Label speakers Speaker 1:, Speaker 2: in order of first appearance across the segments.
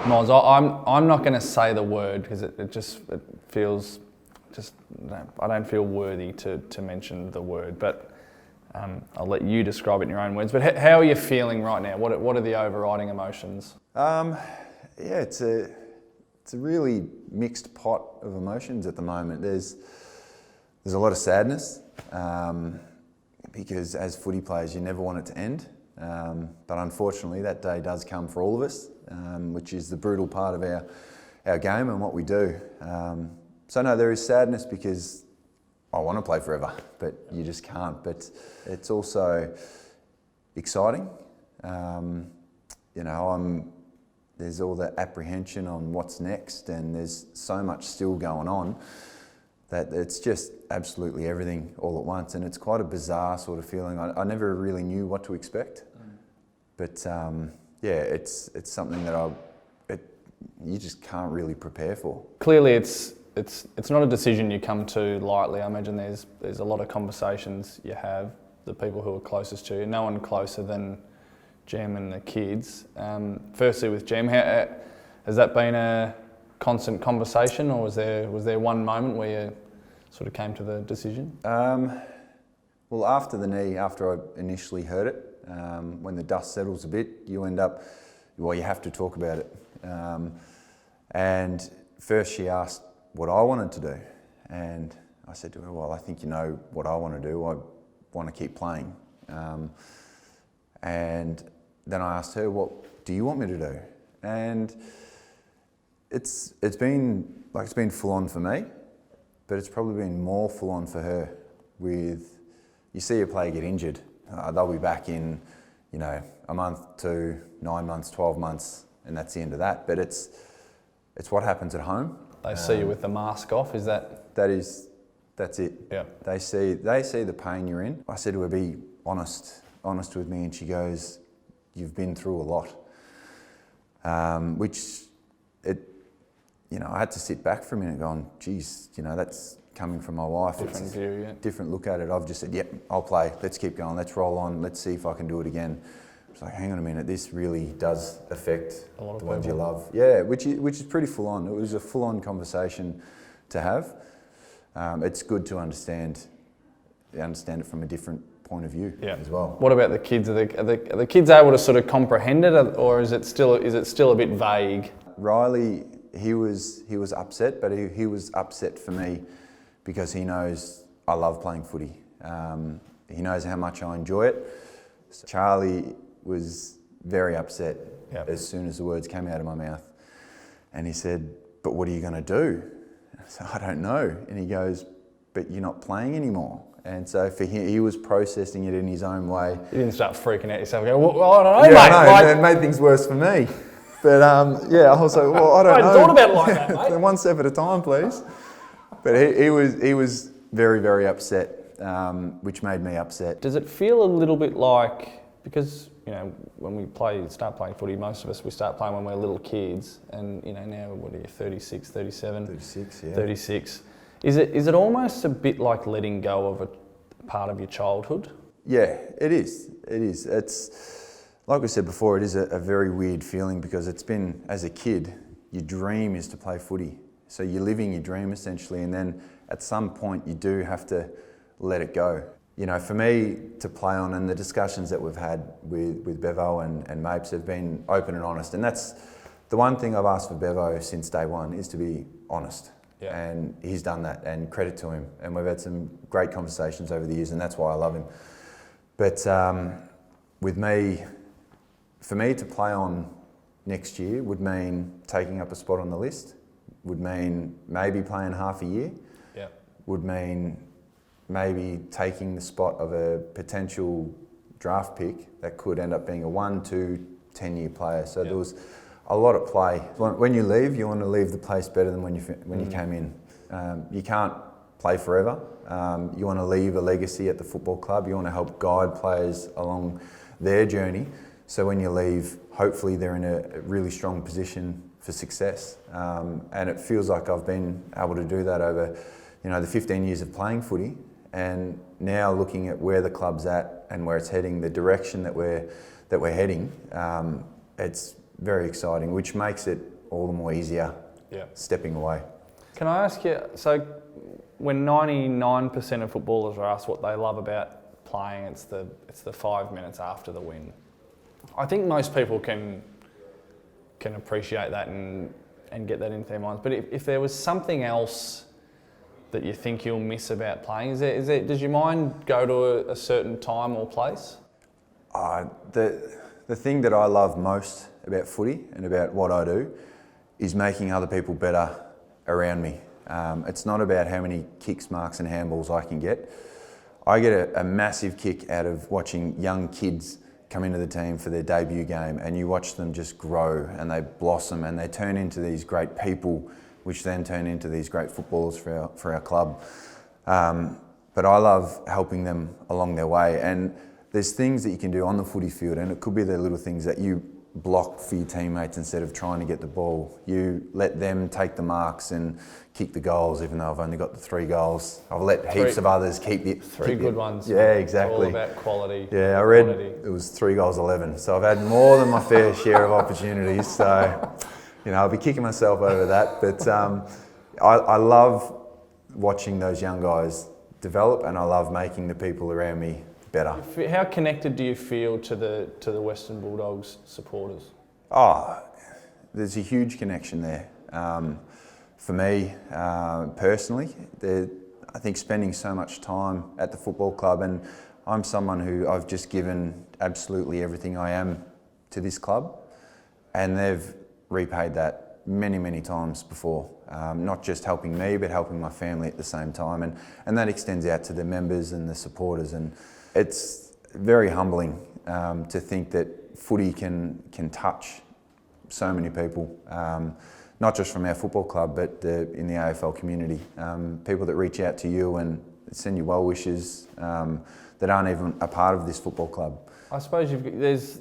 Speaker 1: Moz, I'm not going to say the word because it feels I don't feel worthy to mention the word, but I'll let you describe it in your own words. But how are you feeling right now? What are the overriding emotions?
Speaker 2: It's a really mixed pot of emotions at the moment. There's a lot of sadness because as footy players you never want it to end, but unfortunately that day does come for all of us, which is the brutal part of our game and what we do. So no, there is sadness because I want to play forever, but you just can't. But it's also exciting. There's all the apprehension on what's next, and there's so much still going on that it's just absolutely everything all at once, and it's quite a bizarre sort of feeling. I never really knew what to expect, but it's something that you just can't really prepare for.
Speaker 1: Clearly, it's not a decision you come to lightly. I imagine there's a lot of conversations you have, the people who are closest to you. No one closer than Jem and the kids. Firstly, with Jem, has that been a constant conversation, or was there one moment where you sort of came to the decision?
Speaker 2: Well, after the knee, after I initially heard it, when the dust settles a bit, you have to talk about it. And first she asked what I wanted to do, and I said to her, well, I think you know what I want to do. I want to keep playing. And then I asked her, what do you want me to do? And it's been full on for me, but it's probably been more full on for her. You see a player get injured, they'll be back in, a month to 9 months, 12 months, and that's the end of that. But it's what happens at home.
Speaker 1: They see you with the mask off. Is that?
Speaker 2: That's it.
Speaker 1: Yeah.
Speaker 2: They see the pain you're in. I said to her, be honest with me, and she goes, you've been through a lot. I had to sit back for a minute going, geez, that's coming from my wife.
Speaker 1: Different view, yeah.
Speaker 2: Different look at it. I've just said, yep, I'll play. Let's keep going. Let's roll on. Let's see if I can do it again. It's like, hang on a minute, this really does affect the ones you love. Yeah, which is pretty full on. It was a full on conversation to have. It's good to understand it from a different point of view as well.
Speaker 1: What about the kids? Are the kids able to sort of comprehend it, or is it still a bit vague?
Speaker 2: Riley, he was upset, but he was upset for me because he knows I love playing footy. He knows how much I enjoy it. So Charlie was very upset as soon as the words came out of my mouth. And he said, but what are you going to do? I said, I don't know. And he goes, but you're not playing anymore. And so for him, he was processing it in his own way.
Speaker 1: You didn't start freaking out yourself and go, well, I don't know, mate.
Speaker 2: No, it made things worse for me. But I was like, well, I don't know.
Speaker 1: I hadn't thought about it like that, mate.
Speaker 2: One step at a time, please. But he was very, very upset, which made me upset.
Speaker 1: Does it feel a little bit like, because when we start playing footy, most of us, we start playing when we're little kids, and now what are you, 36, 37?
Speaker 2: 36, yeah.
Speaker 1: 36. Is it almost a bit like letting go of a part of your childhood?
Speaker 2: Yeah, it is. It is. It's, like we said before, it is a very weird feeling because it's been, as a kid, your dream is to play footy. So you're living your dream essentially, and then at some point you do have to let it go. For me to play on, and the discussions that we've had with Bevo and Mapes have been open and honest, and that's the one thing I've asked for Bevo since day one, is to be honest. Yeah. And he's done that, and credit to him. And we've had some great conversations over the years, and that's why I love him. But for me to play on next year would mean taking up a spot on the list, would mean maybe playing half a year, would mean maybe taking the spot of a potential draft pick that could end up being a 1, 2, 10-year player. So there was a lot at play. When you leave, you want to leave the place better than when you came in. You can't play forever. You want to leave a legacy at the football club. You want to help guide players along their journey. So when you leave, hopefully they're in a really strong position for success. And it feels like I've been able to do that over, the 15 years of playing footy, and now looking at where the club's at and where it's heading, the direction that we're heading. It's very exciting, which makes it all the more easier stepping away.
Speaker 1: Can I ask you, so when 99% of footballers are asked what they love about playing, it's the 5 minutes after the win. I think most people can appreciate that and get that into their minds. But if there was something else that you think you'll miss about playing, does your mind go to a certain time or place?
Speaker 2: The thing that I love most about footy and about what I do is making other people better around me. It's not about how many kicks, marks and handballs I can get. I get a massive kick out of watching young kids come into the team for their debut game, and you watch them just grow and they blossom and they turn into these great people, which then turn into these great footballers for our club. But I love helping them along their way, and there's things that you can do on the footy field, and it could be the little things that you block for your teammates instead of trying to get the ball. You let them take the marks and kick the goals, even though I've only got the 3 goals. I've let heaps of others keep the...
Speaker 1: Three good ones.
Speaker 2: Yeah, exactly.
Speaker 1: It's all about quality.
Speaker 2: Yeah, I read it was 3 goals 11, so I've had more than my fair share of opportunities, so I'll be kicking myself over that. But I love watching those young guys develop, and I love making the people around me better.
Speaker 1: How connected do you feel to the Western Bulldogs supporters?
Speaker 2: There's a huge connection there. For me, personally, I think spending so much time at the football club, and I'm someone who I've just given absolutely everything I am to this club, and they've repaid that many, many times before. Not just helping me, but helping my family at the same time, and that extends out to the members and the supporters, and it's very humbling to think that footy can touch so many people, not just from our football club, but in the AFL community. People that reach out to you and send you well wishes that aren't even a part of this football club.
Speaker 1: I suppose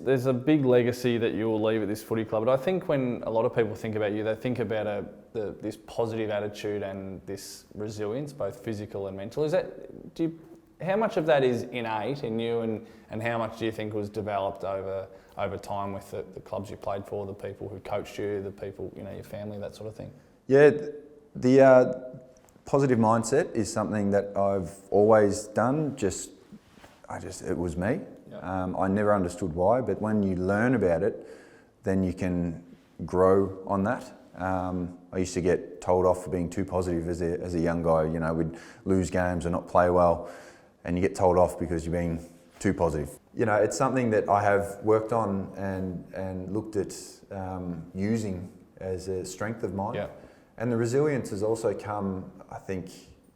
Speaker 1: there's a big legacy that you will leave at this footy club, but I think when a lot of people think about you, they think about this positive attitude and this resilience, both physical and mental. How much of that is innate in you, and how much do you think was developed over time with the clubs you played for, the people who coached you, the people, your family, that sort of thing?
Speaker 2: Yeah, the positive mindset is something that I've always done. It was me. Yep. I never understood why, but when you learn about it, then you can grow on that. I used to get told off for being too positive as a young guy. We'd lose games or not play well, and you get told off because you're being too positive. It's something that I have worked on and looked at using as a strength of mine. Yeah. And the resilience has also come, I think,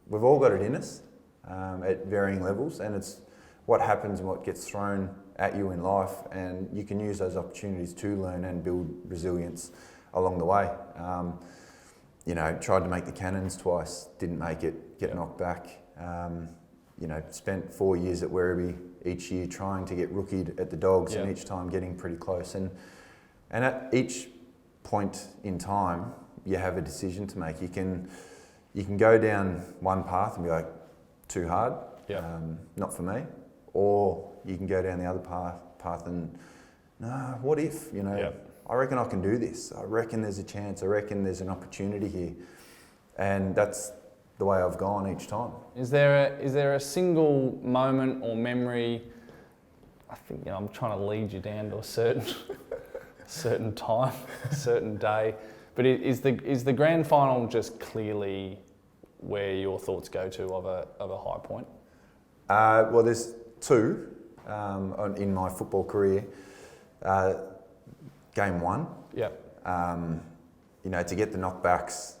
Speaker 2: we've all got it in us at varying levels, and it's what happens and what gets thrown at you in life, and you can use those opportunities to learn and build resilience along the way. Tried to make the Cannons twice, didn't make it, get knocked back. Spent 4 years at Werribee each year trying to get rookied at the Dogs, and each time getting pretty close. And at each point in time, you have a decision to make. You can go down one path and be like, too hard, not for me. Or you can go down the other path and, what if, I reckon I can do this. I reckon there's a chance. I reckon there's an opportunity here. And that's the way I've gone each time. Is
Speaker 1: there a single moment or memory? I think I'm trying to lead you down to a certain time, a certain day. But is the grand final just clearly where your thoughts go to of a high point?
Speaker 2: Well, there's 2 in my football career. Game 1.
Speaker 1: Yep.
Speaker 2: To get the knockbacks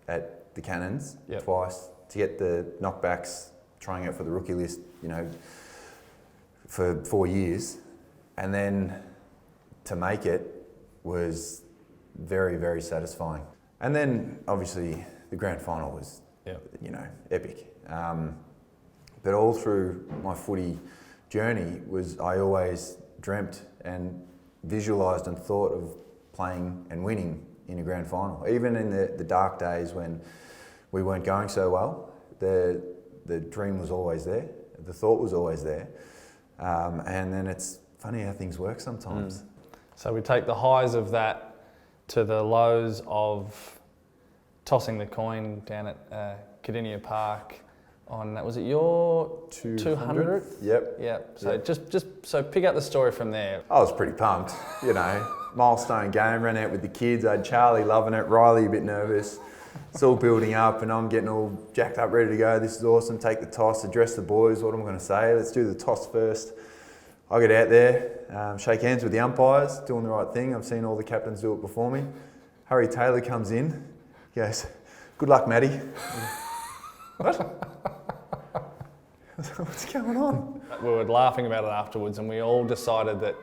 Speaker 2: at the Cannons twice, to get the knockbacks trying out for the rookie list, for 4 years, and then to make it was very, very satisfying. And then obviously the grand final was, epic. But all through my footy journey I always dreamt and visualised and thought of playing and winning in a grand final. Even in the dark days when we weren't going so well, the dream was always there, the thought was always there. And then it's funny how things work sometimes.
Speaker 1: So we take the highs of that to the lows of tossing the coin down at Cardinia Park on, was it your 200th?
Speaker 2: Yep.
Speaker 1: Yep. So just so pick up the story from there.
Speaker 2: I was pretty pumped, you know. Milestone game, ran out with the kids. I had Charlie loving it, Riley a bit nervous. It's all building up and I'm getting all jacked up, ready to go. This is awesome. Take the toss, address the boys. What am I going to say? Let's do the toss first. I get out there, shake hands with the umpires, doing the right thing. I've seen all the captains do it before me. Harry Taylor comes in. He goes, "Good luck, Matty." What? What's going on?
Speaker 1: We were laughing about it afterwards and we all decided that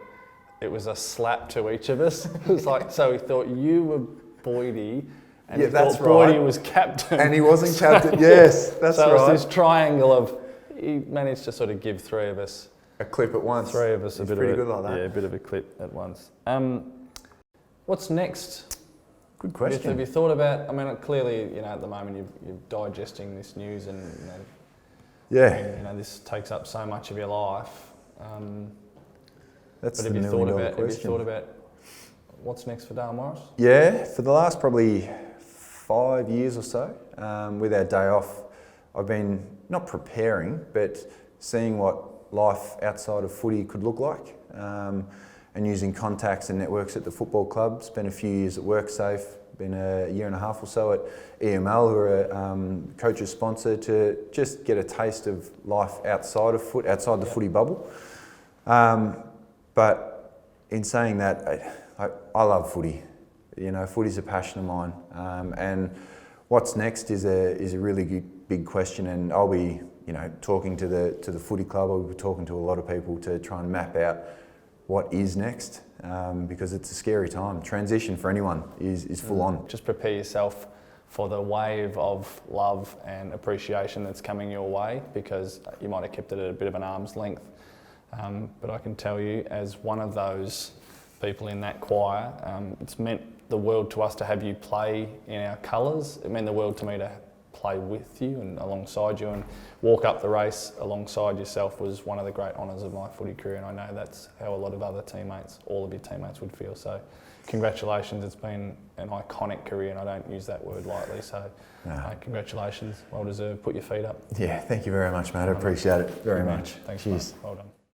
Speaker 1: it was a slap to each of us. It was like, so we thought you were Boydie and
Speaker 2: yeah,
Speaker 1: he
Speaker 2: that's
Speaker 1: thought Boydie
Speaker 2: right.
Speaker 1: was captain.
Speaker 2: And he wasn't captain, yes, that's
Speaker 1: so
Speaker 2: right.
Speaker 1: So it was this triangle of, he managed to sort of give three of us
Speaker 2: a clip at once.
Speaker 1: Three of us
Speaker 2: He's
Speaker 1: a bit
Speaker 2: pretty
Speaker 1: of
Speaker 2: good like that.
Speaker 1: Yeah, a bit of a clip at once. What's next?
Speaker 2: Good question.
Speaker 1: Have you thought about, I mean, clearly, you know, at the moment you're digesting this news and, you know, this takes up so much of your life.
Speaker 2: That's
Speaker 1: but
Speaker 2: the
Speaker 1: have you thought about what's next for Dale Morris?
Speaker 2: Yeah, for the last probably 5 years or so, with our day off, I've been not preparing, but seeing what life outside of footy could look like, and using contacts and networks at the football club. Spent a few years at WorkSafe, been a year and a half or so at EML, who are a coach's sponsor, to just get a taste of life outside of outside the footy bubble. But in saying that, I love footy. You know, footy's a passion of mine, and what's next is a really big question. And I'll be, you know, talking to the footy club. I'll be talking to a lot of people to try and map out what is next, because it's a scary time. Transition for anyone is full on.
Speaker 1: Just prepare yourself for the wave of love and appreciation that's coming your way, because you might have kept it at a bit of an arm's length. But I can tell you, as one of those people in that choir, it's meant the world to us to have you play in our colours. It meant the world to me to play with you and alongside you, and walk up the race alongside yourself was one of the great honours of my footy career, and I know that's how a lot of other teammates, all of your teammates, would feel. So congratulations, it's been an iconic career, and I don't use that word lightly, so congratulations, well deserved, put your feet up.
Speaker 2: Yeah, thank you very much, mate, I appreciate it very much.
Speaker 1: Thanks,
Speaker 2: Cheers.
Speaker 1: mate. Well done.